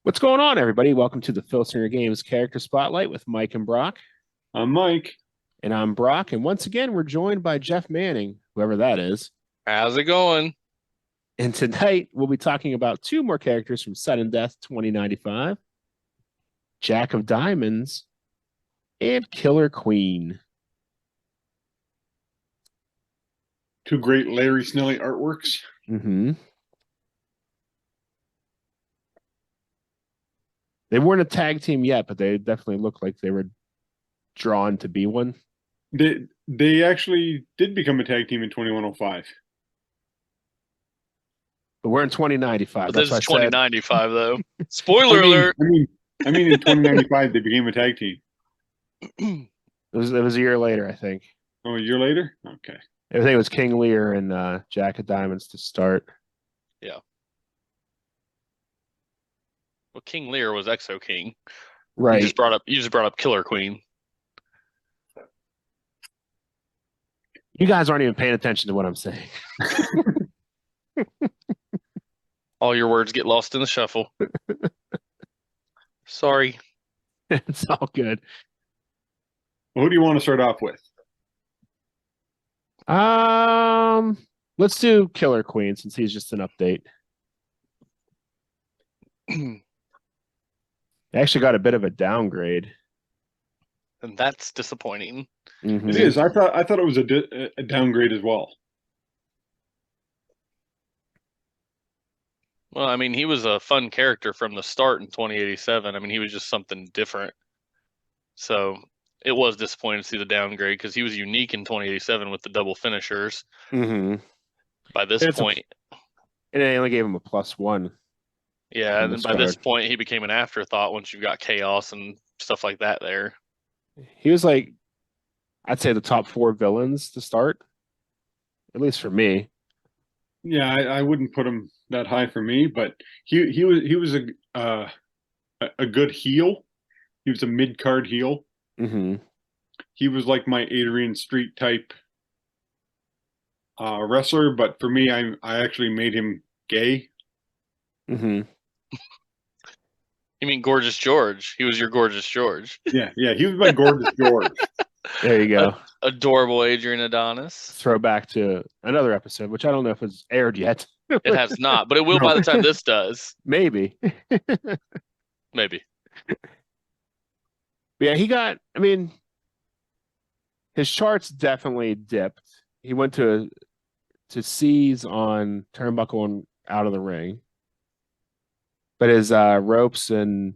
What's going on, everybody? Welcome to the Filsinger Games Character Spotlight with Mike and Brock. I'm Mike. And I'm Brock. And once again, we're joined by Jeff Manning, whoever that is. How's it going? And tonight, we'll be talking about two more characters from Sudden Death 2095, Jack of Diamonds and Killer Queen. Two great Larry Snelly artworks. They weren't a tag team yet, but they definitely looked like they were drawn to be one. They actually did become a tag team in 2105. But we're in 2095. But this is 2095, though. Spoiler alert. I mean, in 2095 they became a tag team. It was a year later, I think. Oh, a year later? Okay. I think it was King Lear and Jack of Diamonds to start. Yeah. Well, King Lear was Exo King. Right. You just brought up Killer Queen. You guys aren't even paying attention to what I'm saying. All your words get lost in the shuffle. Sorry. It's all good. Well, who do you want to start off with? Let's do Killer Queen since he's just an update. They actually got a bit of a downgrade. And that's disappointing. Mm-hmm. It is. I thought it was a downgrade as well. Well, I mean, he was a fun character from the start in 2087. I mean, he was just something different. So it was disappointing to see the downgrade because he was unique in 2087 with the double finishers. Mm-hmm. By this point. And they only gave him a +1. Yeah, and then by this point, he became an afterthought once you've got chaos and stuff like that there. He was like, I'd say the top 4 villains to start, at least for me. Yeah, I wouldn't put him that high for me, but he was a good heel. He was a mid-card heel. Mm-hmm. He was like my Adrian Street type wrestler, but for me, I actually made him gay. Mm-hmm. You mean Gorgeous George? He was your Gorgeous George. Yeah, he was my Gorgeous George. There you go. Adorable Adrian Adonis. Throwback to another episode, which I don't know if it's aired yet. It has not, but it will by the time this does. Maybe. Maybe. Yeah, his charts definitely dipped. He went to C's on turnbuckle and out of the ring. But his ropes and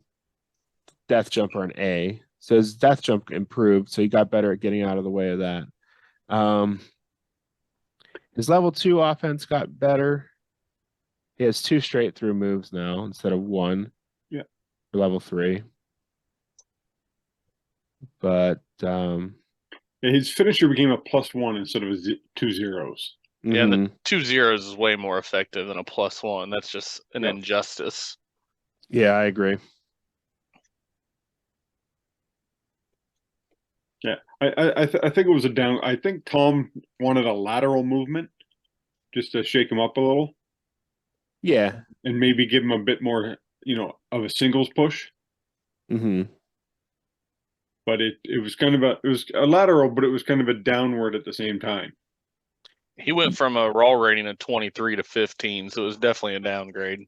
death jump are an A. So his death jump improved, so he got better at getting out of the way of that. His level 2 offense got better. He has 2 straight through moves now instead of 1. Yeah. For level 3. But his finisher became a +1 instead of 2 zeros. Yeah, and the 2 zeros is way more effective than a +1. That's just an injustice. Yeah, I agree. Yeah, I think it was a down. I think Tom wanted a lateral movement just to shake him up a little. Yeah, and maybe give him a bit more, of a singles push. Mm-hmm. But it was a lateral, but it was kind of a downward at the same time. He went from a raw rating of 23 to 15, so it was definitely a downgrade.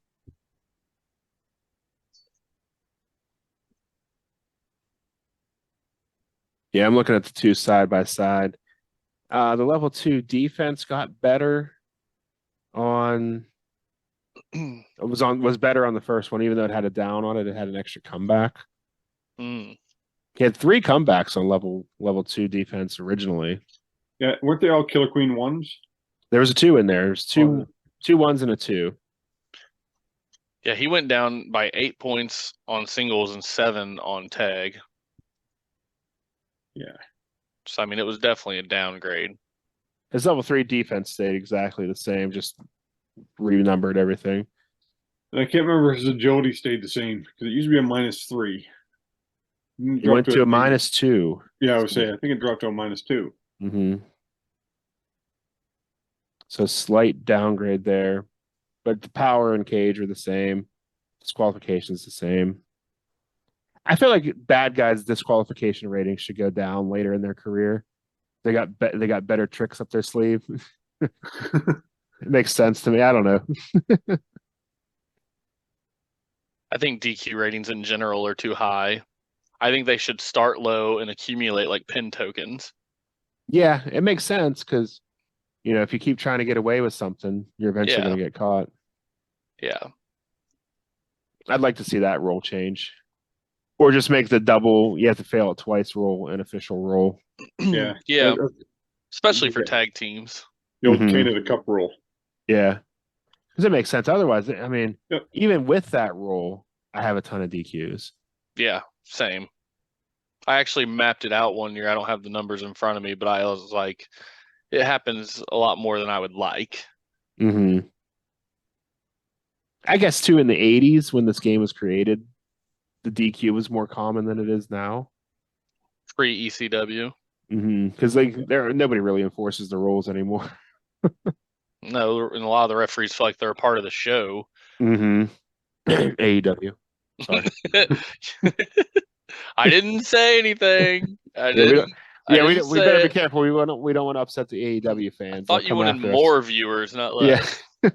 Yeah, I'm looking at the 2 side by side. The level 2 defense got better on was better on the first one, even though it had a down on it. It had an extra comeback. He had 3 comebacks on level 2 defense originally. Yeah, weren't they all Killer Queen 1s? There was a 2 in there. There's 2 1s and a 2. Yeah, he went down by 8 points on singles and 7 on tag. Yeah. So, I mean, it was definitely a downgrade. His level 3 defense stayed exactly the same, just renumbered everything. And I can't remember if his agility stayed the same, because it used to be a -3. It went to a -2. Yeah, I would say, I think it dropped to a -2. Mm-hmm. So slight downgrade there, but the power and cage are the same. Disqualification's the same. I feel like bad guys' disqualification ratings should go down later in their career. They got better tricks up their sleeve. It makes sense to me. I don't know. I think DQ ratings in general are too high. I think they should start low and accumulate like pin tokens. Yeah, it makes sense because if you keep trying to get away with something, you're eventually Yeah. going to get caught. Yeah. I'd like to see that rule change, or just make the double. You have to fail it twice rule an official rule. Yeah. Yeah. Uh, Especially for yeah. tag teams. The old Mhm. Canada Cup rule. Yeah, because it makes sense. Otherwise, I mean, Yep. even with that rule, I have a ton of DQs. Yeah, same. I actually mapped it out one year. I don't have the numbers in front of me, but I was like, it happens a lot more than I would like. Mm-hmm. I guess too in the '80s when this game was created, the DQ was more common than it is now. Free ECW. Because nobody really enforces the rules anymore. No, and a lot of the referees feel like they're a part of the show. AEW. Sorry. I didn't say anything. We better be careful. We don't want to upset the AEW fans. Thought you wanted more viewers, not less. Yeah.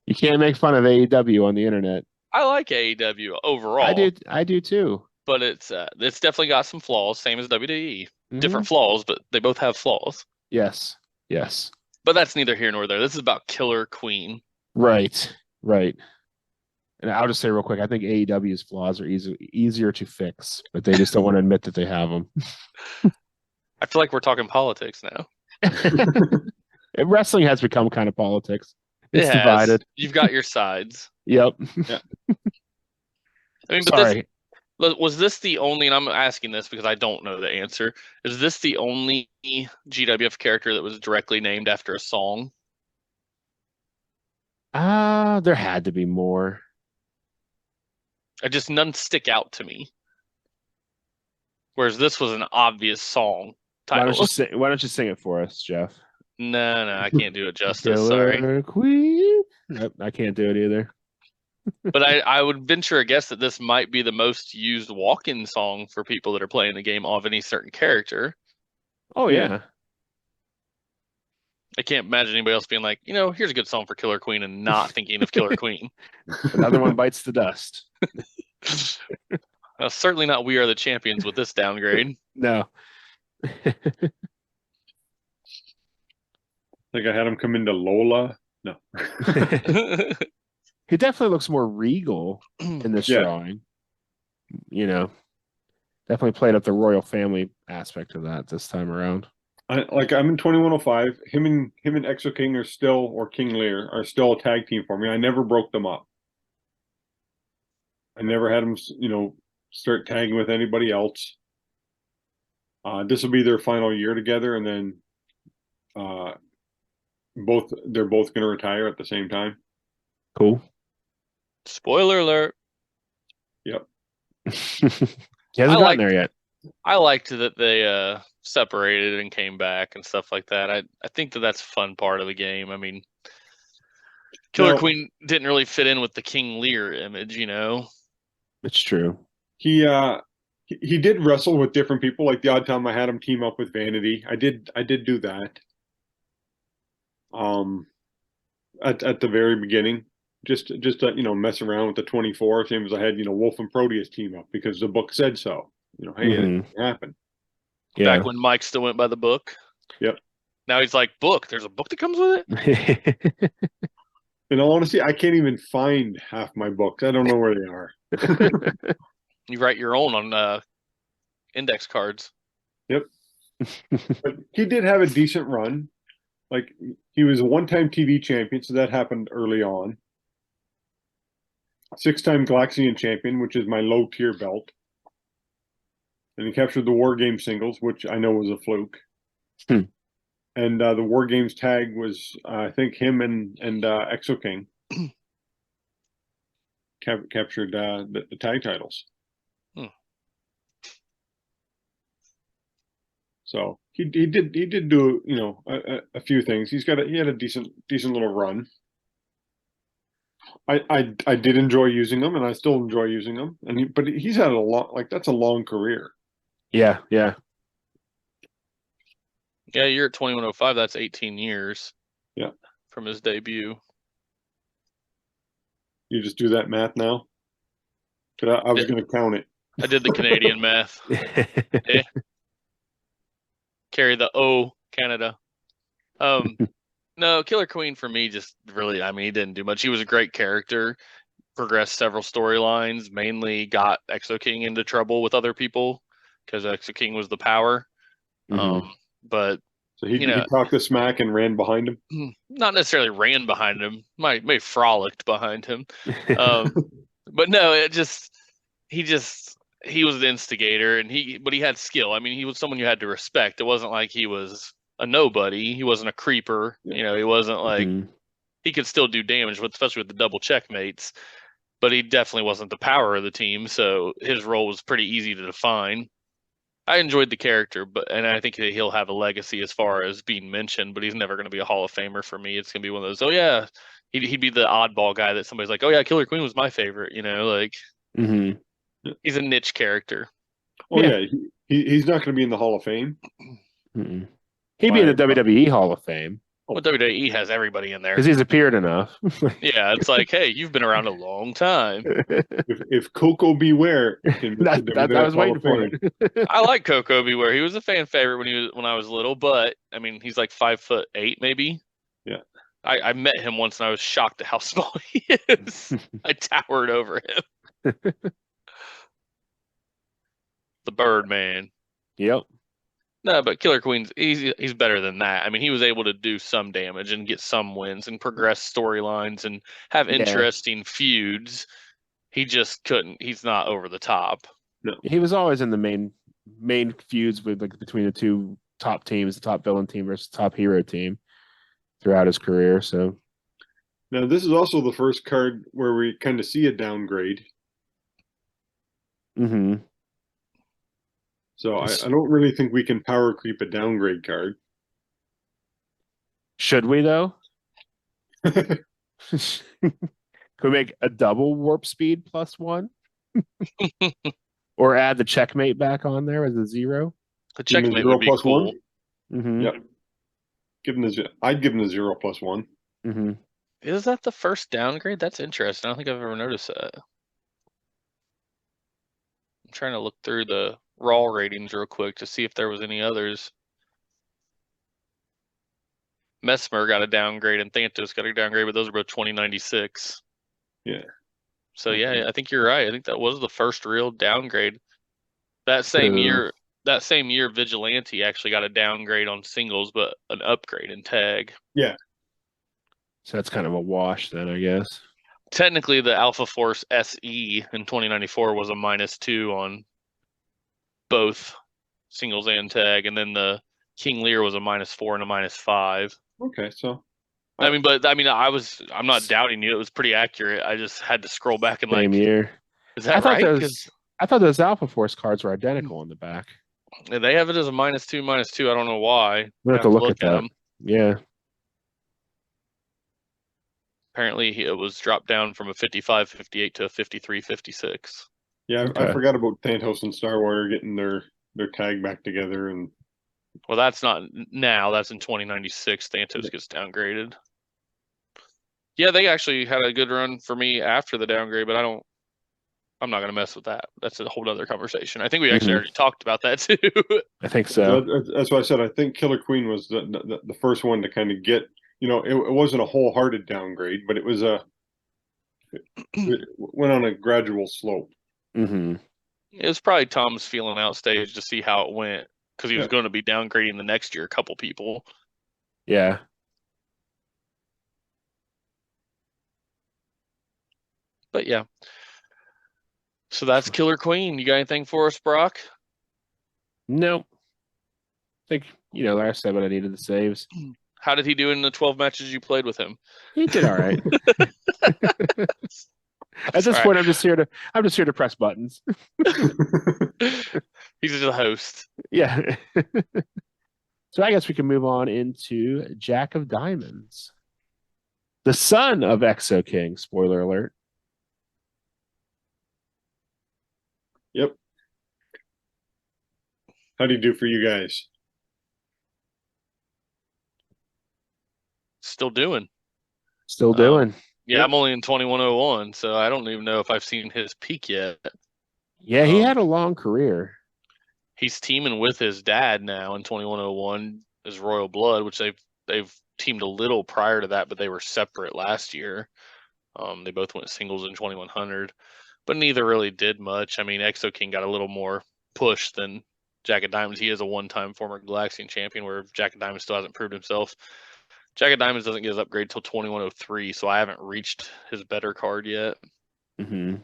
You can't make fun of AEW on the internet. I like AEW overall. I do too. But it's definitely got some flaws, same as WWE. Different flaws, but they both have flaws. Yes. But that's neither here nor there. This is about Killer Queen. Right. And I'll just say real quick, I think AEW's flaws are easier to fix, but they just don't want to admit that they have them. I feel like we're talking politics now. Wrestling has become kind of politics. It's divided. You've got your sides. Yep. Yeah. I mean, but Sorry. was this the only, and I'm asking this because I don't know the answer, is this the only GWF character that was directly named after a song? There had to be more. None stick out to me. Whereas this was an obvious song title. Why don't you sing it for us, Jeff? No, I can't do it justice. Killer Sorry. Queen. Nope, I can't do it either. But I would venture a guess that this might be the most used walk-in song for people that are playing the game of any certain character. Oh yeah. I can't imagine anybody else being like, here's a good song for Killer Queen and not thinking of Killer Queen. Another one bites the dust. Certainly not We Are the Champions with this downgrade. No. Like I had him come into Lola. No. He definitely looks more regal in this drawing. Definitely played up the royal family aspect of that this time around. I'm in 2105. Him and Exo King are still, or King Lear are still a tag team for me. I never broke them up. I never had them, start tagging with anybody else. This will be their final year together, and then they're both going to retire at the same time. Cool. Spoiler alert. Yep. He hasn't gotten there yet. I liked that they separated and came back and stuff like that. I think that's a fun part of the game. I mean, Killer Queen didn't really fit in with the King Lear image, It's true. He did wrestle with different people. Like the odd time I had him team up with Vanity. I did do that. At the very beginning, just to, mess around with the 24, same as I had, Wolf and Proteus team up because the book said so. Hey, it didn't happen. Yeah. Back when Mike still went by the book. Yep. Now he's like, book. There's a book that comes with it. In all honesty, I can't even find half my books. I don't know where they are. You write your own on index cards. Yep. But he did have a decent run. Like he was a one-time TV champion, so that happened early on. 6-time Galaxian champion, which is my low-tier belt. And he captured the War Games singles, which I know was a fluke. And the War Games tag was, I think, him and Exo King captured the tag titles. So he did do a few things. He had a decent little run. I did enjoy using him, and I still enjoy using him. But he's had a long, like, that's a long career. Yeah, yeah. Yeah, you're at 2105. That's 18 years. Yeah. From his debut. You just do that math now. But I was going to count it. I did the Canadian math. Yeah. Carry the O, Canada. No, Killer Queen for me just really, I mean, he didn't do much. He was a great character, progressed several storylines, mainly got Exo King into trouble with other people because Exo King was the power. Mhm. But So he talked the smack and ran behind him. Not necessarily ran behind him, may frolicked behind him. But no, he was the instigator, and but he had skill. I mean, he was someone you had to respect. It wasn't like he was a nobody. He wasn't a creeper. You know, he wasn't like Mhm. he could still do damage, especially with the double checkmates. But he definitely wasn't the power of the team, so his role was pretty easy to define. I enjoyed the character, and I think that he'll have a legacy as far as being mentioned, but he's never going to be a Hall of Famer for me. It's going to be one of those, oh yeah, he'd be the oddball guy that somebody's like, oh yeah, Killer Queen was my favorite. You know, like Mhm. he's a niche character. Oh Yeah. yeah, he's not going to be in the Hall of Fame. Mhm. He'd be in the WWE Hall of Fame Well, WWE has everybody in there. because he's appeared enough. Yeah, it's like, hey, you've been around a long time. If Coco Beware can make the I WWF was Hall waiting of for Fame. it. I like Coco Beware. He was a fan favorite when I was little, but I mean, he's like 5'8", maybe. Yeah. I met him once and I was shocked at how small he is. I towered over him. The Birdman. Yep. No, but Killer Queen's he's better than that. I mean, he was able to do some damage and get some wins and progress storylines and have Yeah. interesting feuds. He just couldn't. He's not over the top. No. He was always in the main feuds with like between the two top teams, the top villain team versus top hero team throughout his career. So Now this is also the first card where we kind of see a downgrade. mhm. So I don't really think we can power creep a downgrade card. Should we though? Could we make a double warp speed +1? Or add the checkmate back on there as a 0? The checkmate would be cool. Mm-hmm. Yep. I'd give him the 0+1. Mm-hmm. Is that the first downgrade? That's interesting. I don't think I've ever noticed that. I'm trying to look through the raw ratings real quick to see if there was any others. Mesmer got a downgrade and Thantos got a downgrade, but those are both 2096. Yeah. So yeah, I think you're right. I think that was the first real downgrade. That same year, Vigilante actually got a downgrade on singles, but an upgrade in tag. Yeah. So that's kind of a wash then, I guess. Technically, the Alpha Force SE in 2094 was a -2 on both singles and tag, and then the King Lear was a -4 and a -5. Okay, so I'm not doubting you. It was pretty accurate. I just had to scroll back and Same year. Is that right? I thought those Alpha Force cards were identical on the back. They have it as a -2. I don't know why. We have to look at that. Them. Yeah. Apparently, it was dropped down from a 55-58 to a 53-56. Yeah, okay. I forgot about Thantos and Starwire getting their tag back together, and well, that's not now. That's in 2096. Thantos gets downgraded. Yeah, they actually had a good run for me after the downgrade, but I'm not going to mess with that. That's a whole other conversation. I think we actually already talked about that too. I think so. That's why I said I think Killer Queen was the first one to kind of get. You know, it wasn't a wholehearted downgrade, but it went on a gradual slope. Mm-hmm. It was probably Tom's feeling out stage to see how it went because he was going to be downgrading the next year a couple people. Yeah. But yeah. So that's Killer Queen. You got anything for us, Brock? Nope. I think, like I said, what I needed the saves. How did he do in the 12 matches you played with him? He did all right. At this point, I'm just here to press buttons. He's just a host. Yeah. So I guess we can move on into Jack of Diamonds. the son of Exo King. Spoiler alert. Yep. How do you do for you guys? Still doing. Still doing. Yeah, Yep. I'm only in 2101, so I don't even know if I've seen his peak yet. Yeah, he had a long career. He's teaming with his dad now in 2101 as Royal Blood, which they've teamed a little prior to that, but they were separate last year. They both went singles in 2100, but neither really did much. I mean, Exo King got a little more push than Jack of Diamonds. He is a one-time former Galaxian champion, where Jack of Diamonds still hasn't proved himself. Jack of Diamonds doesn't get his upgrade till 2103, so I haven't reached his better card yet. Mm-hmm.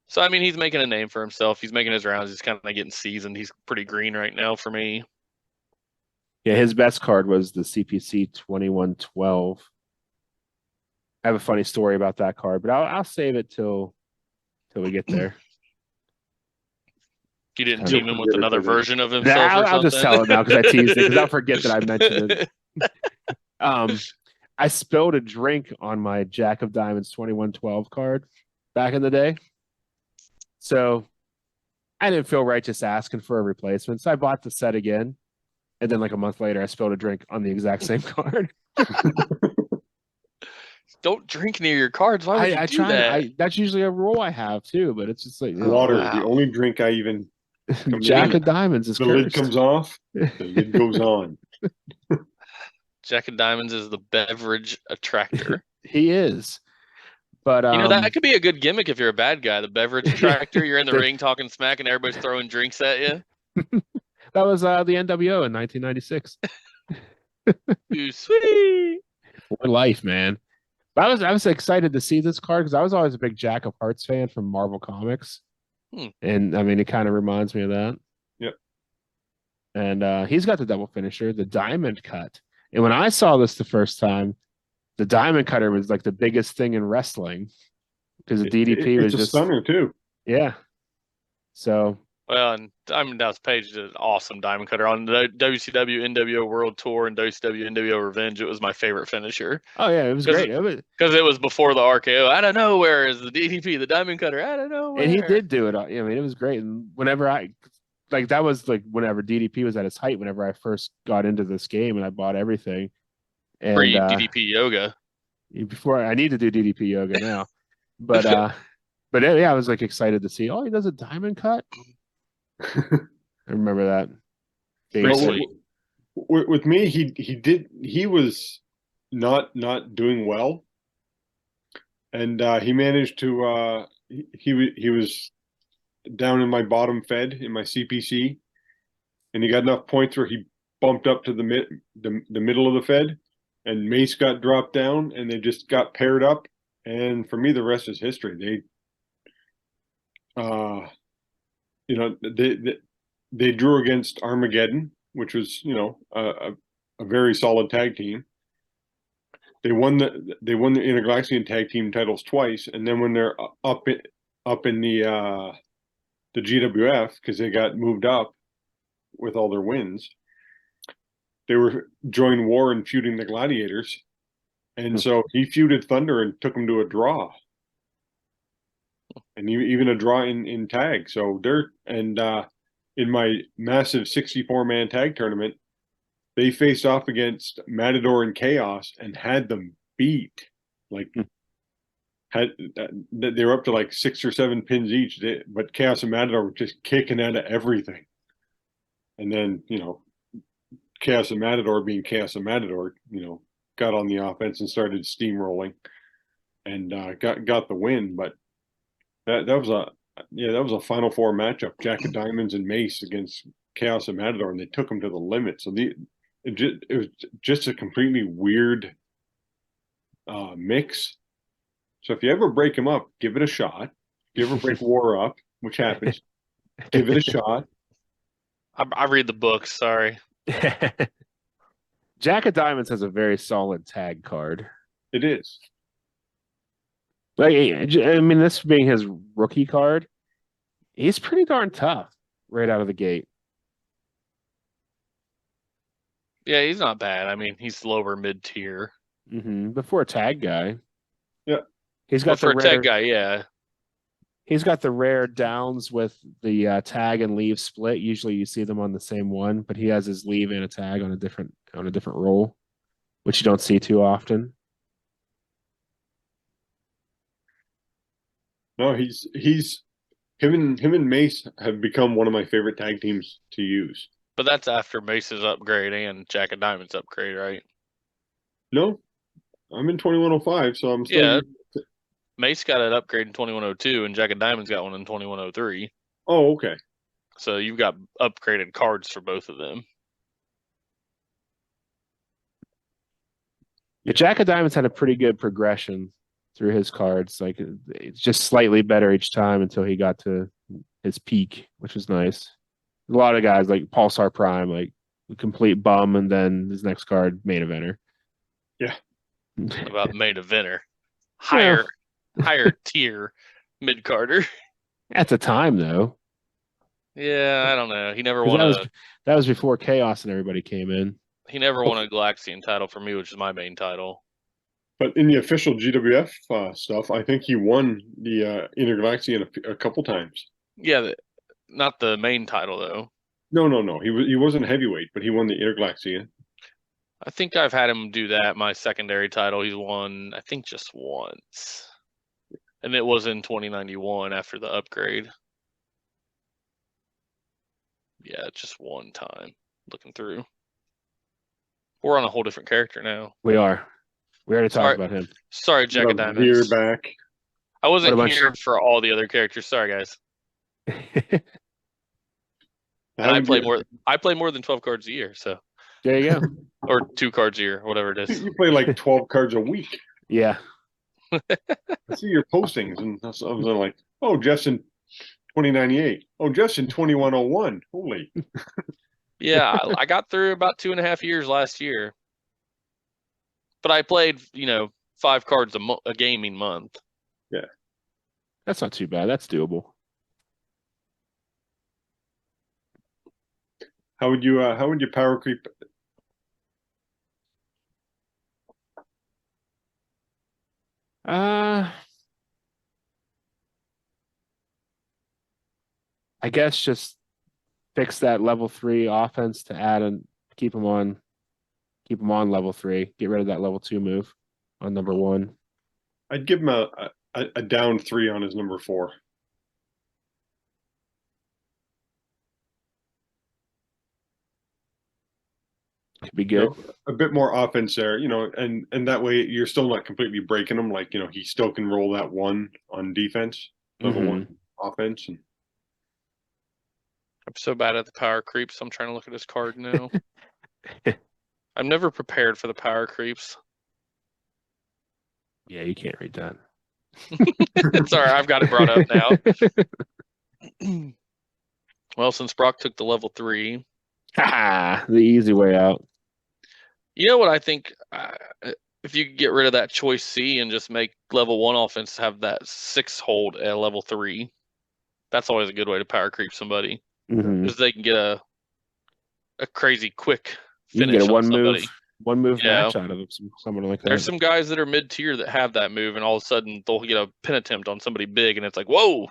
So, I mean, he's making a name for himself. He's making his rounds. He's kind of getting seasoned. He's pretty green right now for me. Yeah, his best card was the CPC 2112. I have a funny story about that card, but I'll save it till we get there. You didn't team him with another version of himself Nah, or something? I'll just tell it now because I teased it, because I'll forget that I mentioned it. I spilled a drink on my Jack of Diamonds 2112 card back in the day. So I didn't feel right just asking for a replacement. So I bought the set again. And then like a month later, I spilled a drink on the exact same card. Don't drink near your cards. Why would you do that? That's usually a rule I have too, but it's just like Water. wow. The only drink I even Jack of Diamonds is the cursed. lid comes off, the lid goes on. Jack of Diamonds is the beverage attractor. He is. But you know, that could be a good gimmick if you're a bad guy. The beverage attractor, you're in the ring talking smack and everybody's throwing drinks at you. That was the NWO in 1996. Too sweet. For life, man. But I was excited to see this card because I was always a big Jack of Hearts fan from Marvel Comics. And I mean, it kind of reminds me of that. Yep. And he's got the double finisher, the diamond cut. And when I saw this the first time, the diamond cutter was like the biggest thing in wrestling because the DDP was just just stunner too. Yeah. So well, and Diamond Dallas Page did an awesome diamond cutter on the WCW NWO World Tour and WCW NWO Revenge. It was my favorite finisher. Oh yeah, it was great. Because it was before the RKO. Out of nowhere is the DDP, the diamond cutter. Out of nowhere. And he did do it. I mean, it was great. And whenever that was like whenever DDP was at its height. Whenever I first got into this game and I bought everything. And DDP yoga. Before I need to do DDP yoga now, but yeah, I was like excited to see. Oh, he does a diamond cut. I remember that. With me, he was not doing well, and he managed to he was down in my bottom fed in my CPC, and he got enough points where he bumped up to the middle of the fed, and Mace got dropped down, and they just got paired up, and for me the rest is history. They drew against Armageddon, which was a very solid tag team. They won the Intergalaxian tag team titles twice, and then when they're up in the GWF, because they got moved up with all their wins, they were joining war and feuding the Gladiators, and so he feuded Thunder and took them to a draw. And even a draw in tag. So in my massive 64-man tag tournament, they faced off against Matador and Chaos and had them beat. They were up to like 6 or 7 pins each, but Chaos and Matador were just kicking out of everything. And then Chaos and Matador, being Chaos and Matador, got on the offense and started steamrolling, and got the win. But that was a Final Four matchup: Jack of Diamonds and Mace against Chaos and Matador, and they took them to the limit. So it was just a completely weird mix. So if you ever break them up, give it a shot. If you ever break War up, which happens, give it a shot. I read the books. Sorry. Jack of Diamonds has a very solid tag card. It is. Like, I mean, this being his rookie card, he's pretty darn tough right out of the gate. Yeah, he's not bad. I mean, he's lower mid-tier. Before a tag guy. Yeah. He's But got for the a rare tag guy, yeah. he's got the rare downs with the tag and leave split. Usually you see them on the same one, but he has his leave and a tag on a different roll, which you don't see too often. No, him and Mace have become one of my favorite tag teams to use. But that's after Mace's upgrade and Jack of Diamonds upgrade, right? No, I'm in 2105, so I'm still. Yeah. Mace got an upgrade in 2102, and Jack of Diamonds got one in 2103. Oh, okay. So you've got upgraded cards for both of them. Yeah, Jack of Diamonds had a pretty good progression through his cards. Like it's just slightly better each time until he got to his peak, which was nice. A lot of guys like Pulsar Prime, like complete bum, and then his next card, main eventer. Yeah. What about main eventer? Well, Higher tier mid carder. at the time though, Yeah, I don't know. He never 'cause won that was before Chaos and everybody came in. he never won a Galaxian title for me, which is my main title. But in the official GWF stuff, I think he won the Intergalaxian a couple times. Yeah, not the main title though. No. He wasn't heavyweight, but he won the Intergalaxian. I think I've had him do that. My secondary title, he's won, I think, just once. And it was in 2091 after the upgrade. Yeah, just one time. Looking through. We're on a whole different character now. We are. We already Sorry. talked about him. Sorry, Jack of Here Diamonds. back. I wasn't What a here for all the other characters. Sorry, guys. And How I would play you- more than 12 cards a year, so There you go. or 2 cards a year, whatever it is. You play like 12 cards a week. Yeah. I see your postings, and I was like, oh, Jeff's in 2098. Oh, Jeff's in 2101. Holy. Yeah, I got through about 2.5 years last year. But I played, 5 cards a gaming month. Yeah. That's not too bad. That's doable. How would you power creep? I guess just fix that level 3 offense to add and keep him on level 3. Get rid of that level 2 move on number 1. I'd give him a down 3 on his number 4. Could be good. A bit more offense there, and that way you're still not completely breaking him. Like, he still can roll that 1 on defense, level 1 offense. And I'm so bad at the power creeps. I'm trying to look at his card now. I'm never prepared for the power creeps. Yeah, you can't read that. It's all right. I've got it brought up now. Well, since Brock took the level 3, the easy way out. you know what I think? If you could get rid of that choice C and just make level 1 offense have that 6 hold at level 3, that's always a good way to power creep somebody. Because they can get a crazy quick You can finish get a on somebody. one move Yeah. match out of someone like that. There's some guys that are mid tier that have that move, and all of a sudden they'll get a pin attempt on somebody big, and it's like, whoa!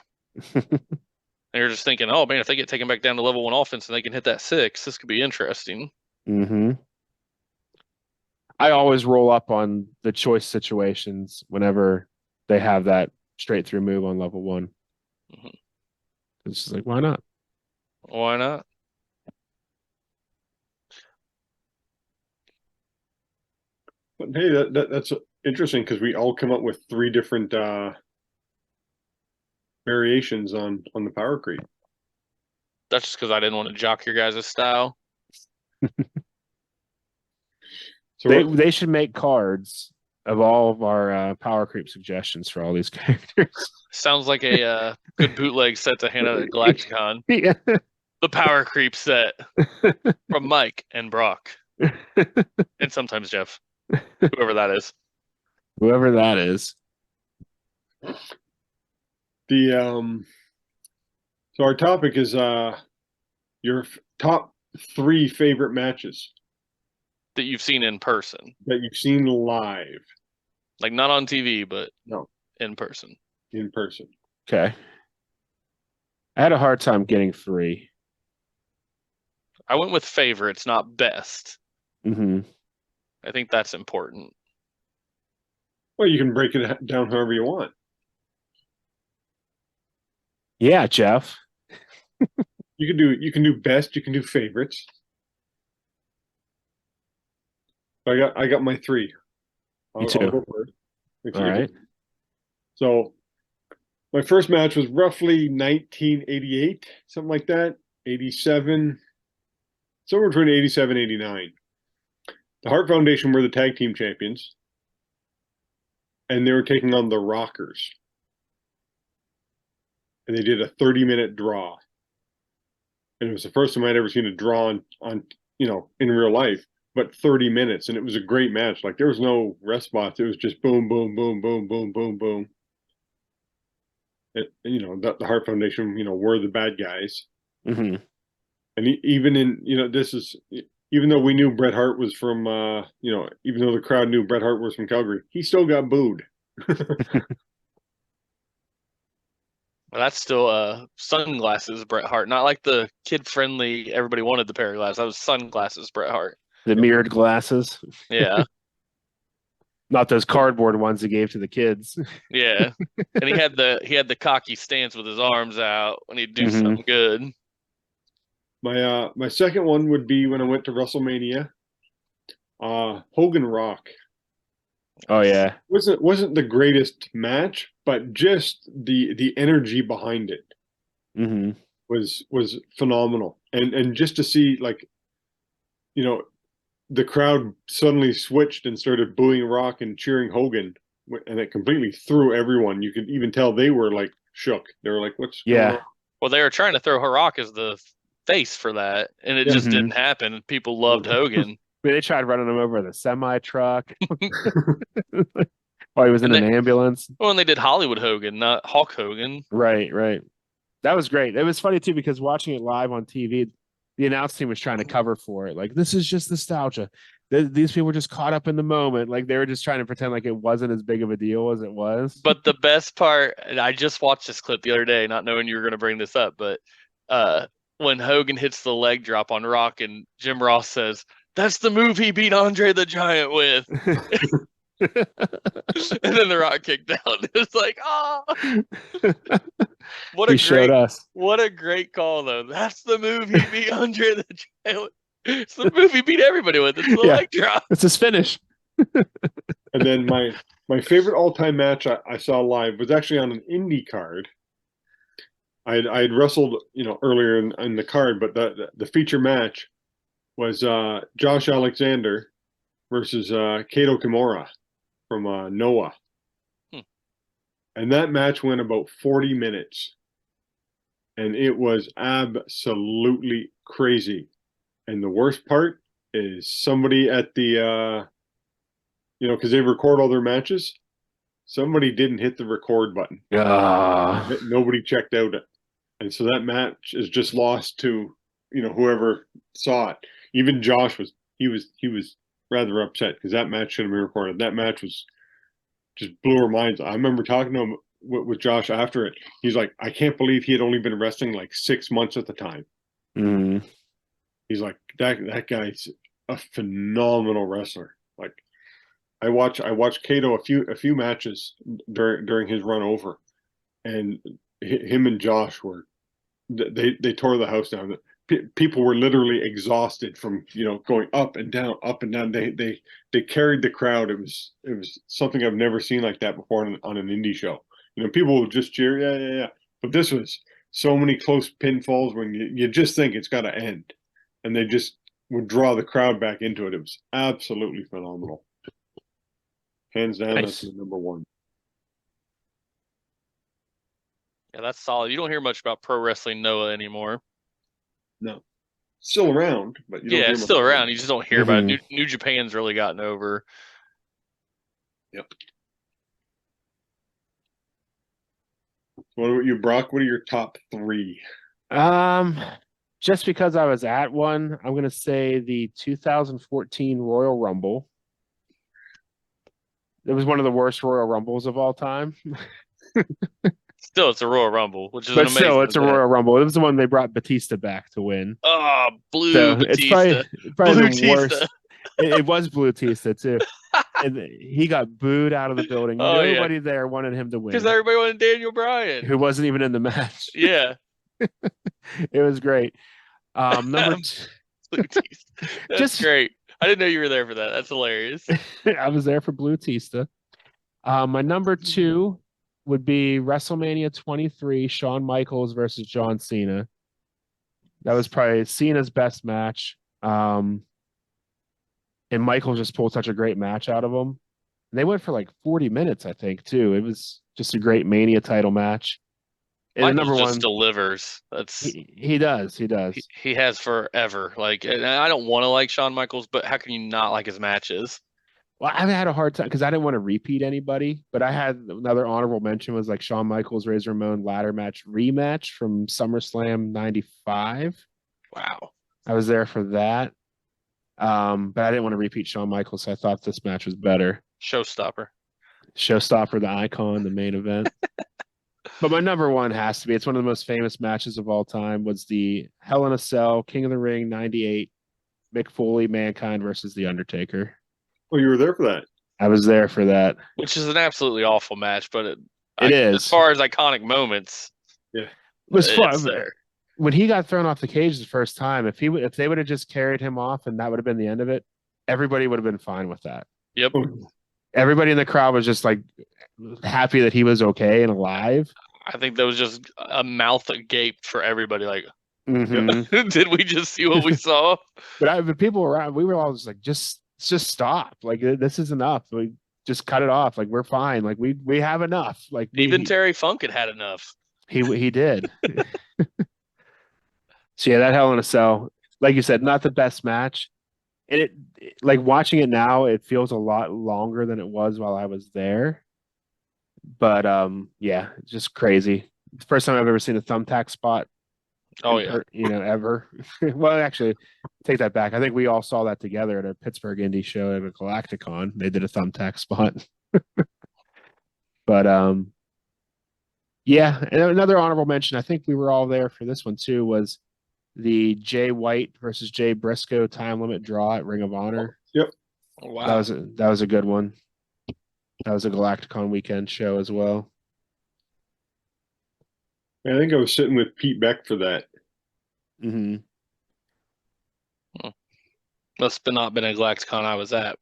And you're just thinking, oh man, if they get taken back down to level 1 offense and they can hit that 6, this could be interesting. I always roll up on the choice situations whenever they have that straight through move on level 1. It's just like, why not? Why not? But hey, that's interesting because we all come up with 3 different variations on the power creep. That's just because I didn't want to jock your guys' style. So They should make cards of all of our power creep suggestions for all these characters. Sounds like a good bootleg set to hand out at Galacticon. Yeah. The power creep set from Mike and Brock. And sometimes Jeff. Whoever that is. Whoever that is. The so our topic is your top 3 favorite matches That you've seen in person. that you've seen live. Like not on TV, but No, in person. in person. Okay. I had a hard time getting 3. I went with favorites, not best. Mm-hmm. I think that's important. Well, you can break it down however you want. Yeah, Jeff. You can do best, you can do favorites. I got my 3. Me too. I'll go first. All right. So my first match was roughly 1988, something like that. 87, somewhere between 87 and 89. The Hart Foundation were the tag team champions, and they were taking on the Rockers. And they did a 30-minute draw. And it was the first time I'd ever seen a draw on in real life, but 30 minutes. And it was a great match. Like there was no rest spots. It was just boom, boom, boom, boom, boom, boom, boom. The Hart Foundation, were the bad guys. Mm-hmm. And even in, this is, even though we knew Bret Hart was from, even though the crowd knew Bret Hart was from Calgary, he still got booed. Well, that's still sunglasses Bret Hart, not like the kid-friendly everybody wanted the pair of glasses. That was sunglasses Bret Hart. The mirrored glasses. Yeah. Not those cardboard ones they gave to the kids. Yeah. And he had the cocky stance with his arms out when he'd do something good. My second one would be when I went to WrestleMania. Hogan Rock. Oh yeah. Wasn't the greatest match, but just the energy behind it was phenomenal. And just to see the crowd suddenly switched and started booing Rock and cheering Hogan, and it completely threw everyone. You could even tell they were like shook. They were like, "What's going on?" Well, they were trying to throw Rock as the face for that, and it just didn't happen. People loved Hogan. They tried running him over the semi truck while he was in an ambulance. Well, and they did Hollywood Hogan, not Hulk Hogan. Right. That was great. It was funny too because watching it live on TV, the announce team was trying to cover for it. Like, this is just nostalgia. These people were just caught up in the moment. Like, they were just trying to pretend like it wasn't as big of a deal as it was. But the best part, and I just watched this clip the other day, not knowing you were going to bring this up, but when Hogan hits the leg drop on Rock and Jim Ross says, "That's the move he beat Andre the Giant with." And then the Rock kicked out. It's like, oh, what a great call though. That's the move he beat Andre the Giant with. It's the move he beat everybody with. It's the leg drop. It's his finish. And then my favorite all-time match I saw live was actually on an indie card. I'd wrestled earlier in the card, but the feature match was Josh Alexander versus Kato Kimura from Noah. And that match went about 40 minutes. And it was absolutely crazy. And the worst part is somebody at the, because they record all their matches, somebody didn't hit the record button. Nobody checked out it. And so that match is just lost to, whoever saw it. Even Josh was rather upset because that match should have been recorded. That match was just blew our minds. I remember talking to him with Josh after it. He's like, I can't believe he had only been wrestling like 6 months at the time. He's like, that guy's a phenomenal wrestler. Like, I watched Kato a few matches during his run over, and him and Josh they tore the house down. People were literally exhausted from going up and down, up and down. They carried the crowd. It was something I've never seen like that before on an indie show. People would just cheer, yeah. But this was so many close pinfalls when you just think it's got to end, and they just would draw the crowd back into it. It was absolutely phenomenal. Hands down, Nice. That's number one. Yeah, that's solid. You don't hear much about Pro Wrestling Noah anymore. No, still around, but you don't hear it's still much around. You just don't hear about it. New Japan's really gotten over. Yep. What about you, Brock? What are your top 3? Just because I was at one, I'm going to say the 2014 Royal Rumble. It was one of the worst Royal Rumbles of all time. Still, it's a Royal Rumble, which is an But still, amazing it's a event. Royal Rumble. It was the one they brought Batista back to win. Oh, blue So it's probably Batista. probably Blue the Tista. worst. It was Blue Batista too, and he got booed out of the building. Oh, yeah. Nobody there wanted him to Because win, everybody wanted Daniel Bryan. who wasn't even in the match. Yeah. It was great. Number two, Blue Tista. That's great. I didn't know you were there for that. That's hilarious. I was there for Blue Tista. My number two would be WrestleMania 23, Shawn Michaels versus John Cena. That was probably Cena's best match. And Michaels just pulled such a great match out of him. And they went for like 40 minutes, I think, too. It was just a great Mania title match. And the Michaels number just one delivers. That's he does. he has forever. Like, and I don't want to like Shawn Michaels, but how can you not like his matches? Well, I've had a hard time because I didn't want to repeat anybody, but I had another honorable mention was like Shawn Michaels Razor Ramon ladder match rematch from SummerSlam 95. Wow. I was there for that. But I didn't want to repeat Shawn Michaels, so I thought this match was better. Showstopper. Showstopper, the icon, the main event. But my number one has to be, it's one of the most famous matches of all time, was the Hell in a Cell, King of the Ring 98, Mick Foley, Mankind versus The Undertaker. Oh, you were there for that? I was there for that. Which is an absolutely awful match, but It is. As far as iconic moments, yeah, it was fun. There. When he got thrown off the cage the first time, if they would have just carried him off and that would have been the end of it, everybody would have been fine with that. Yep. Everybody in the crowd was just like happy that he was okay and alive. I think that was just a mouth agape for everybody. Like, mm-hmm. Did we just see what we saw? But people around, we were all just like, just stop. Like, this is enough. We just cut it off. Like, we're fine. Like, we have enough. Like, even Terry Funk had enough. He did. So yeah, that Hell in a Cell, like you said, not the best match. And it like watching it now, it feels a lot longer than it was while I was there. But yeah, it's just crazy. It's the first time I've ever seen a thumbtack spot. Oh yeah. Ever. Well, actually, take that back. I think we all saw that together at a Pittsburgh indie show at a Galacticon. They did a thumbtack spot. But yeah, and another honorable mention, I think we were all there for this one too, was the Jay White versus Jay Briscoe time limit draw at Ring of Honor. Yep. Wow. That was a good one. That was a Galacticon weekend show as well. I think I was sitting with Pete Beck for that. Mm-hmm. Must have not been a Galacticon I was at.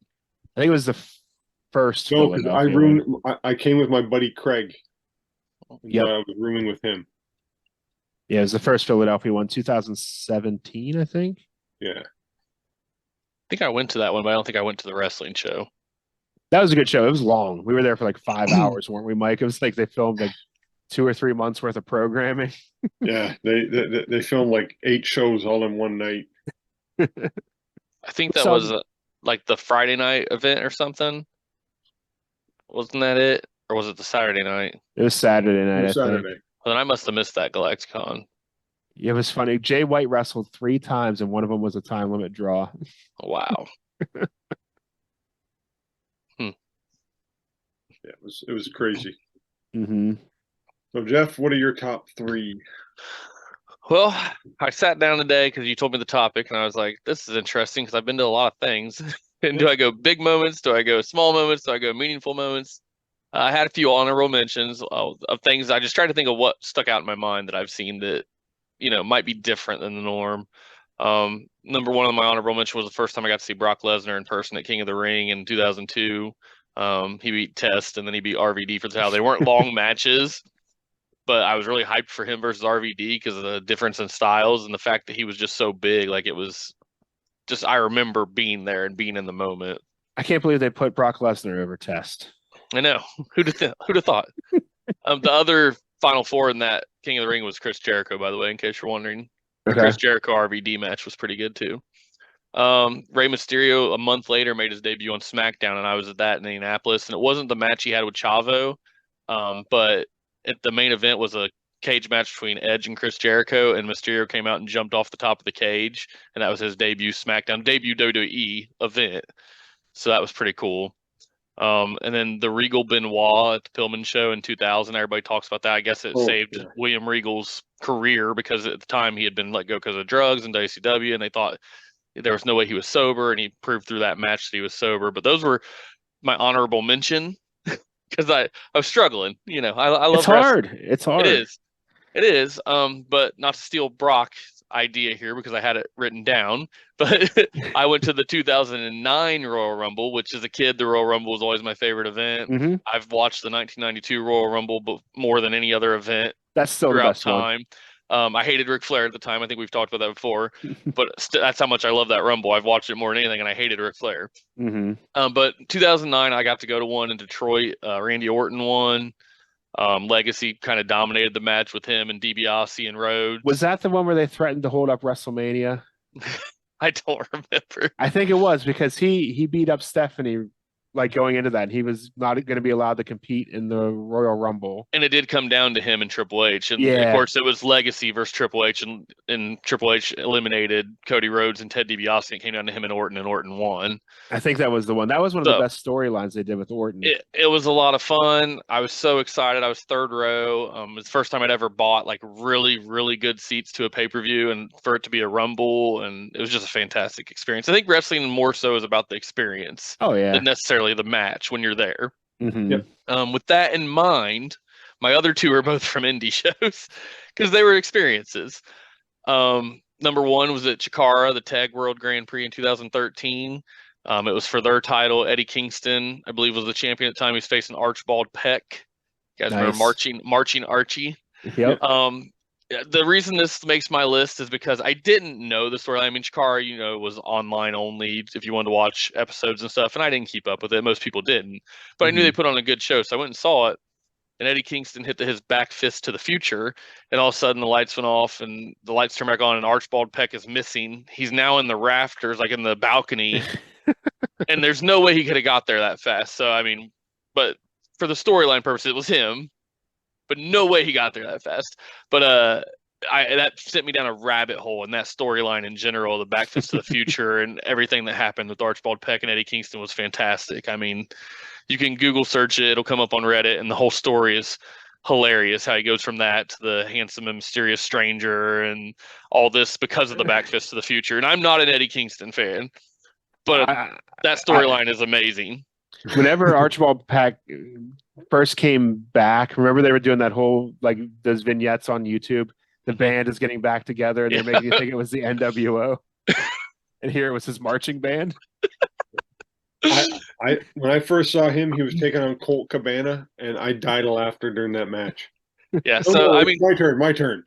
I think it was the first. No, because I came with my buddy Craig. Yeah, I was rooming with him. Yeah, it was the first Philadelphia one, 2017, I think. Yeah. I think I went to that one, but I don't think I went to the wrestling show. That was a good show. It was long. We were there for like 5 hours, weren't we, Mike? It was like they filmed like 2 or 3 months worth of programming. Yeah, they filmed like 8 shows all in one night. I think that was like the Friday night event or something. Wasn't that it? Or was it the Saturday night? It was Saturday night, I think. Well, then I must have missed that Galacticon. It was funny. Jay White wrestled 3 times, and one of them was a time limit draw. Wow. Yeah, it was crazy. Mm-hmm. So, Jeff, what are your top 3? Well, I sat down today because you told me the topic, and I was like, this is interesting because I've been to a lot of things. And do I go big moments? Do I go small moments? Do I go meaningful moments? I had a few honorable mentions of things. I just tried to think of what stuck out in my mind that I've seen that, might be different than the norm. Number one on my honorable mention was the first time I got to see Brock Lesnar in person at King of the Ring in 2002. He beat Test, and then he beat RVD for the title. They weren't long matches, but I was really hyped for him versus RVD because of the difference in styles and the fact that he was just so big. Like, it was just, I remember being there and being in the moment. I can't believe they put Brock Lesnar over Test. I know. Who'd have thought? The other Final Four in that King of the Ring was Chris Jericho, by the way, in case you're wondering. Okay. Chris Jericho RVD match was pretty good too. Rey Mysterio a month later made his debut on SmackDown, and I was at that in Indianapolis. And it wasn't the match he had with Chavo, but the main event was a cage match between Edge and Chris Jericho, and Mysterio came out and jumped off the top of the cage, and that was his debut WWE event. So that was pretty cool. And then the Regal Benoit at the Pillman show in 2000, everybody talks about that. I guess it saved William Regal's career because at the time he had been let go because of drugs and WCW, and they thought there was no way he was sober, and he proved through that match that he was sober. But those were my honorable mention because I was struggling. I love wrestling. It's hard. It is. But not to steal Brock's idea here because I had it written down. But I went to the 2009 Royal Rumble, which as a kid, the Royal Rumble was always my favorite event. Mm-hmm. I've watched the 1992 Royal Rumble more than any other event. That's still the best time. I hated Ric Flair at the time. I think we've talked about that before, but that's how much I love that Rumble. I've watched it more than anything, and I hated Ric Flair. Mm-hmm. But 2009, I got to go to one in Detroit. Randy Orton won. Legacy kind of dominated the match with him and DiBiase and Rhodes. Was that the one where they threatened to hold up WrestleMania? I don't remember. I think it was because he beat up Stephanie like going into that. He was not going to be allowed to compete in the Royal Rumble. And it did come down to him and Triple H. And of course it was Legacy versus Triple H, and Triple H eliminated Cody Rhodes and Ted DiBiase. And it came down to him and Orton won. I think that was the one. That was one of the best storylines they did with Orton. It was a lot of fun. I was so excited. I was third row. It's the first time I'd ever bought like really, really good seats to a pay-per-view, and for it to be a Rumble, and it was just a fantastic experience. I think wrestling more so is about the experience. Oh yeah. Than necessarily the match when you're there. Mm-hmm. Yep. With that in mind, my other two are both from indie shows because they were experiences. Number one was at Chikara, the Tag World Grand Prix in 2013. It was for their title. Eddie Kingston, I believe, was the champion at the time. He was facing Archibald Peck. You guys remember Marching Archie? Yep. The reason this makes my list is because I didn't know the storyline. I mean, Chikara, was online only if you wanted to watch episodes and stuff, and I didn't keep up with it. Most people didn't. But I knew they put on a good show, so I went and saw it. And Eddie Kingston hit his back fist to the future, and all of a sudden the lights went off, and the lights turned back on, and Archibald Peck is missing. He's now in the rafters, like in the balcony, and there's no way he could have got there that fast. So, I mean, but for the storyline purposes, it was him. But no way he got there that fast. But that sent me down a rabbit hole, and that storyline in general, the back fist to the future, and everything that happened with Archibald Peck and Eddie Kingston was fantastic. I mean, you can Google search it; it'll come up on Reddit, and the whole story is hilarious. How he goes from that to the handsome and mysterious stranger, and all this because of the back fist to the future. And I'm not an Eddie Kingston fan, but that storyline is amazing. Whenever Archibald Peck first came back, remember they were doing that whole like those vignettes on YouTube. The band is getting back together, and they're making you think it was the NWO, and here it was his marching band. When I first saw him, he was taking on Colt Cabana, and I died of laughter during that match. Yeah, so I mean, my turn.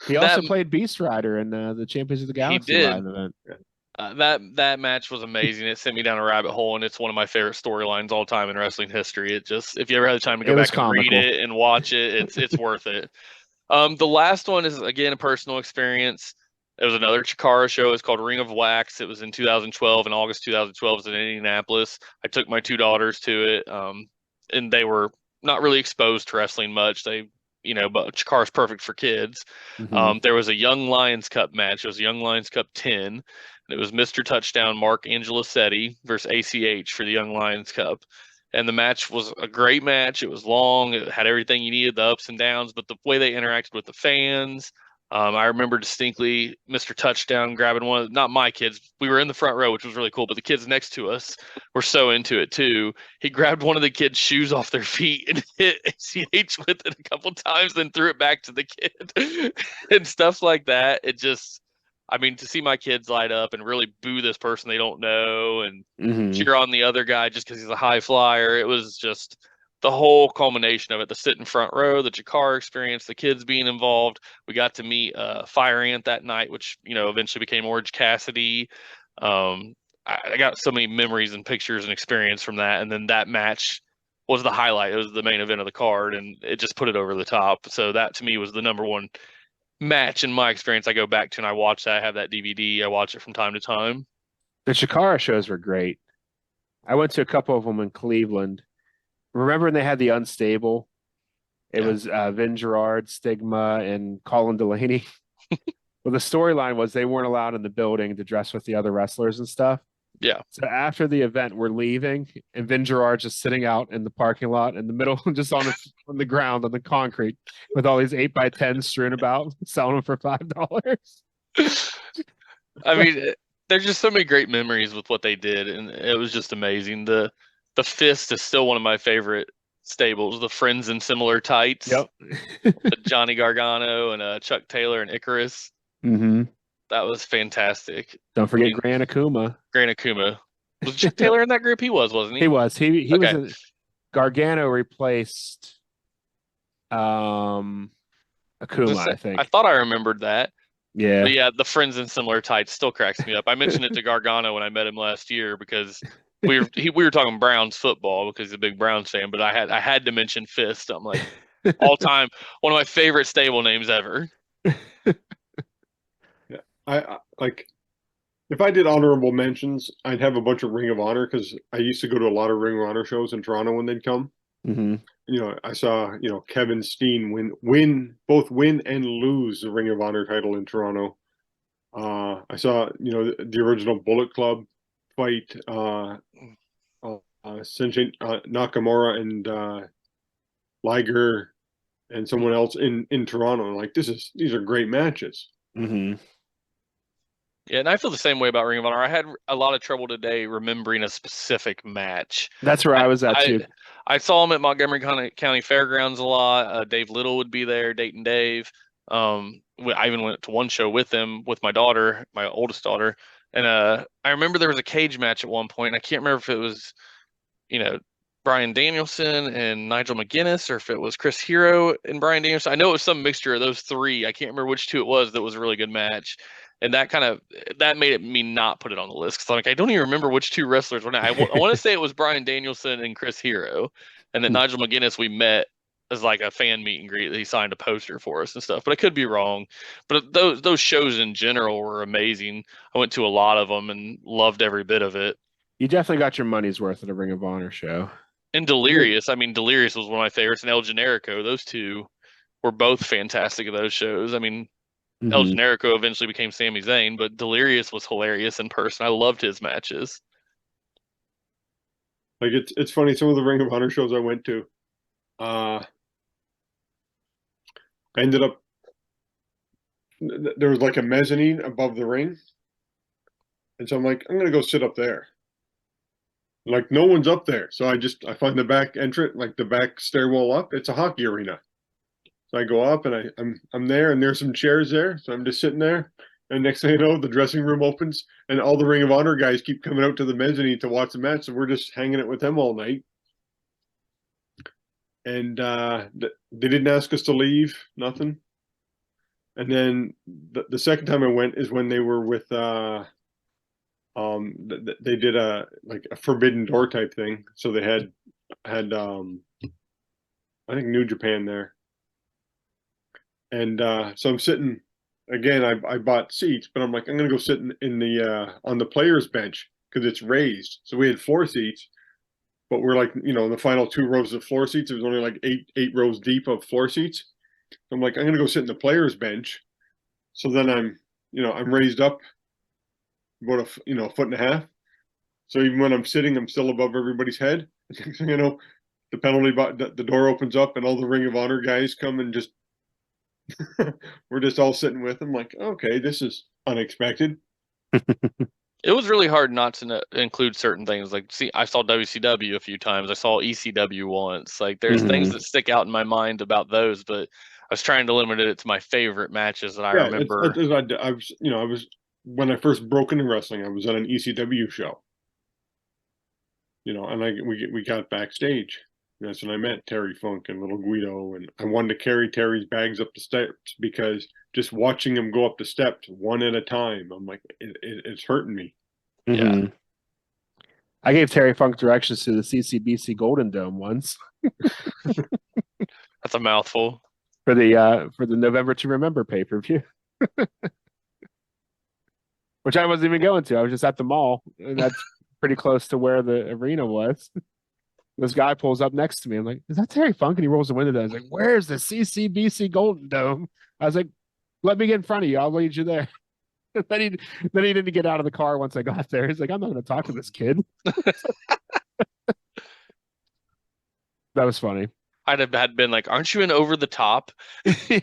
He also played Beast Rider in the Champions of the Galaxy live event. That match was amazing. It sent me down a rabbit hole, and it's one of my favorite storylines all time in wrestling history. It just, if you ever had the time to go back and read it and watch it, it's worth it. The last one is again a personal experience. It was another Chikara show. It's called Ring of Wax. It was in 2012, in August 2012. It was in Indianapolis. I took my two daughters to it, and they were not really exposed to wrestling much. But Chikara's perfect for kids. Mm-hmm. There was a Young Lions Cup match. It was Young Lions Cup 10. And it was Mr. Touchdown Mark Angelicetti versus ACH for the Young Lions Cup. And the match was a great match. It was long. It had everything you needed, the ups and downs, but the way they interacted with the fans. I remember distinctly Mr. Touchdown grabbing not my kids. We were in the front row, which was really cool, but the kids next to us were so into it too. He grabbed one of the kids' shoes off their feet and hit ACH with it a couple times, then threw it back to the kid and stuff like that. It just, I mean, to see my kids light up and really boo this person they don't know and cheer on the other guy just because he's a high flyer. It was just the whole culmination of it, the sit in front row, the Chikara experience, the kids being involved. We got to meet Fire Ant that night, which, eventually became Orange Cassidy. I got so many memories and pictures and experience from that. And then that match was the highlight. It was the main event of the card, and it just put it over the top. So that to me was the number one match in my experience I go back to, and I watch that. I have that DVD. I watch it from time to time. The Chikara shows were great. I went to a couple of them in Cleveland. Remember when they had the Unstable? It was Vin Gerard, Stigma, and Colin Delaney. Well, the storyline was they weren't allowed in the building to dress with the other wrestlers and stuff. Yeah. So after the event, we're leaving, and Vin Gerard's just sitting out in the parking lot in the middle, just on the ground on the concrete, with all these 8x10s strewn about, selling them for $5. I mean, there's just so many great memories with what they did, and it was just amazing. The Fist is still one of my favorite stables. The Friends in Similar Tights, Yep. with Johnny Gargano and Chuck Taylor and Icarus. Mm-hmm. That was fantastic. Don't I forget mean, Gran Akuma. Grant Akuma. Was Chuck Taylor in that group? He was, wasn't He he? was. He was Okay. a Gargano replaced Akuma, I I think. thought I remembered that. Yeah. But yeah, the Friends in Similar Tights still cracks me up. I mentioned it to Gargano when I met him last year because we were talking Browns football because he's a big Browns fan, but I had to mention Fist. I'm like, all time, one of my favorite stable names ever. Yeah, I like if I did honorable mentions, I'd have a bunch of Ring of Honor because I used to go to a lot of Ring of Honor shows in Toronto when they'd come. Mm-hmm. I saw Kevin Steen both win and lose the Ring of Honor title in Toronto. I saw the original Bullet Club fight Shinji Nakamura and Liger and someone else in Toronto. And like these are great matches. Mm-hmm. Yeah, and I feel the same way about Ring of Honor. I had a lot of trouble today remembering a specific match. That's where I was at I too. I saw him at Montgomery County Fairgrounds a lot. Dave Little would be there, Dayton Dave. I even went to one show with him with my daughter, my oldest daughter, and I remember there was a cage match at one point. And I can't remember if it was Brian Danielson and Nigel McGuinness, or if it was Chris Hero and Brian Danielson. I know it was some mixture of those three. I can't remember which two it was that was a really good match. And that made me not put it on the list because I'm like, I don't even remember which two wrestlers were. I want to say it was Brian Danielson and Chris Hero, and that Nigel McGuinness we met as like a fan meet and greet. He signed a poster for us and stuff, but I could be wrong. But those shows in general were amazing. I went to a lot of them and loved every bit of it. You definitely got your money's worth at a Ring of Honor show. And Delirious, I mean, Delirious was one of my favorites, and El Generico. Those two were both fantastic at those shows. I mean, El Mm-hmm. Generico eventually became Sami Zayn, but Delirious was hilarious in person. I loved his matches. Like it's funny, some of the Ring of Honor shows I went to, I ended up there was like a mezzanine above the ring. And so I'm like, I'm gonna go sit up there. Like no one's up there. So I find the back entrance, like the back stairwell up. It's a hockey arena. So I go up and I'm there and there's some chairs there. So I'm just sitting there. And next thing you know, the dressing room opens and all the Ring of Honor guys keep coming out to the mezzanine to watch the match. So we're just hanging it with them all night. And they didn't ask us to leave, nothing. And then the second time I went is when they were with they did a forbidden door type thing. So they had I think New Japan there. And so I'm sitting again. I bought seats, but I'm like, I'm gonna go sit in the on the players bench because it's raised. So we had floor seats, but we're like, in the final 2 rows of floor seats. It was only like eight rows deep of floor seats. So I'm like, I'm gonna go sit in the players bench. So then I'm raised up about a foot and a half. So even when I'm sitting, I'm still above everybody's head. The penalty the door opens up and all the Ring of Honor guys come and just we're just all sitting with them like, okay, this is unexpected. It was really hard not to include certain things. Like, see, I saw WCW a few times. I saw ECW once. Like, there's things that stick out in my mind about those, but I was trying to limit it to my favorite matches that I remember. I was when I first broke into wrestling, I was at an ECW show. And we got backstage. That's when I met Terry Funk and Little Guido, and I wanted to carry Terry's bags up the steps because just watching him go up the steps one at a time, I'm like, it's hurting me. Yeah. I gave Terry Funk directions to the CCBC Golden Dome once. That's a mouthful. For the November to Remember pay-per-view. Which I wasn't even going to. I was just at the mall, and that's pretty close to where the arena was. This guy pulls up next to me. I'm like, is that Terry Funk? And he rolls the window down. I was like, where's the CCBC Golden Dome? I was like, let me get in front of you. I'll lead you there. then he didn't get out of the car once I got there. He's like, I'm not going to talk to this kid. That was funny. I'd have had been like, aren't you in Over the Top? I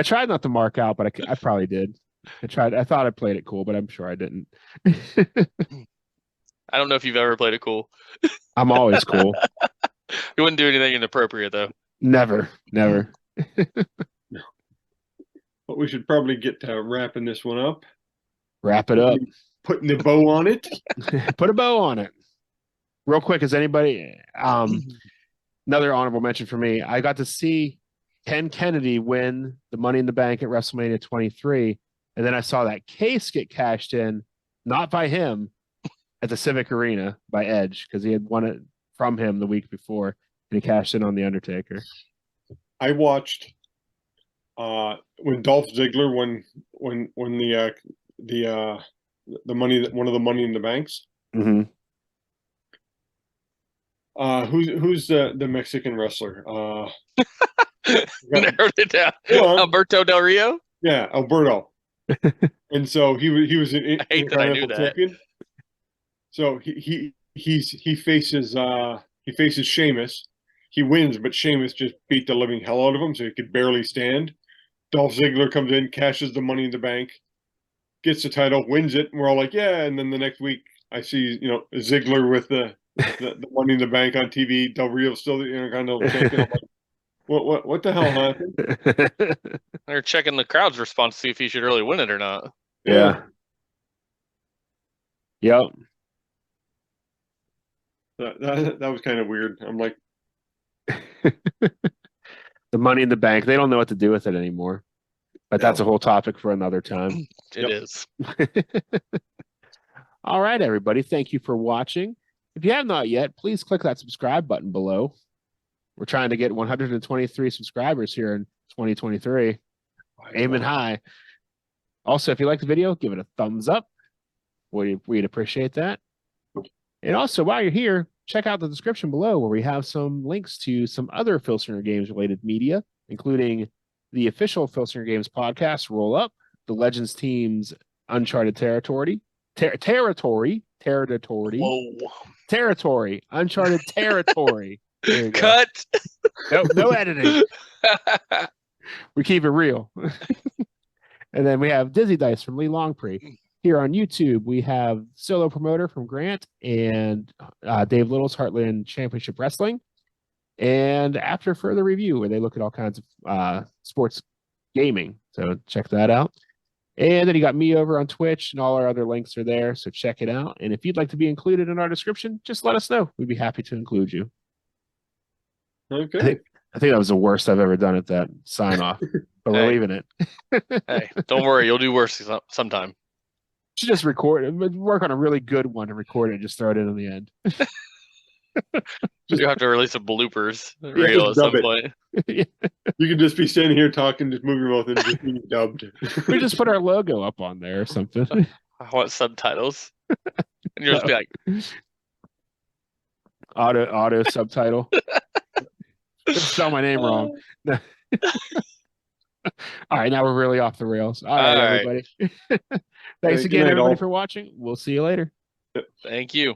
tried not to mark out, but I probably did. I thought I played it cool, but I'm sure I didn't. I don't know if you've ever played it cool. I'm always cool. You wouldn't do anything inappropriate, though. Never. But we should probably get to wrapping this one up. Wrap it up. Putting the bow on it. Put a bow on it. Real quick, is anybody another honorable mention for me? I got to see Ken Kennedy win the Money in the Bank at WrestleMania 23, and then I saw that case get cashed in, not by him, at the Civic Arena by Edge, because he had won it from him the week before, and he cashed in on the Undertaker. I watched when Dolph Ziggler won the money, one of the Money in the Banks. Mm-hmm. Who's the Mexican wrestler? Narrowed it down. Alberto Del Rio. Yeah, Alberto. And so he was an I hate that I knew that. champion. So he faces Sheamus. He wins, but Sheamus just beat the living hell out of him, so he could barely stand. Dolph Ziggler comes in, cashes the Money in the Bank, gets the title, wins it, and we're all like, yeah. And then the next week, I see Ziggler with the Money in the Bank on TV. Del Rio still kind of champion. I'm like, what the hell happened? They're checking the crowd's response to see if he should really win it or not. Yeah. Yep. That was kind of weird. I'm like, the Money in the Bank, they don't know what to do with it anymore. But that's a whole topic for another time. It is. All right, everybody. Thank you for watching. If you have not yet, please click that subscribe button below. We're trying to get 123 subscribers here in 2023. Aiming high. Also, if you like the video, give it a thumbs up. We'd appreciate that. And also, while you're here, check out the description below where we have some links to some other Filsinger Games related media, including the official Filsinger Games podcast, Roll Up, the Legends team's Uncharted Territory, Territory, Uncharted Territory. Cut. No editing. We keep it real. And then we have Dizzy Dice from Lee Longpre. Here on YouTube, we have Solo Promoter from Grant and Dave Little's Heartland Championship Wrestling. And After Further Review, where they look at all kinds of sports gaming. So check that out. And then you got me over on Twitch, and all our other links are there. So check it out. And if you'd like to be included in our description, just let us know. We'd be happy to include you. Okay. I think that was the worst I've ever done at that sign off, but we're leaving it. Hey, don't worry. You'll do worse sometime. Should just work on a really good one and record it and just throw it in the end. You have to release a bloopers reel at some point. You can just be standing here talking, just move your mouth and just being dubbed. We just put our logo up on there or something. I want subtitles. And you'll just be like auto subtitle. Spell my name wrong. All right, now we're really off the rails. All right, everybody. Thanks again, everybody, for watching. We'll see you later. Thank you.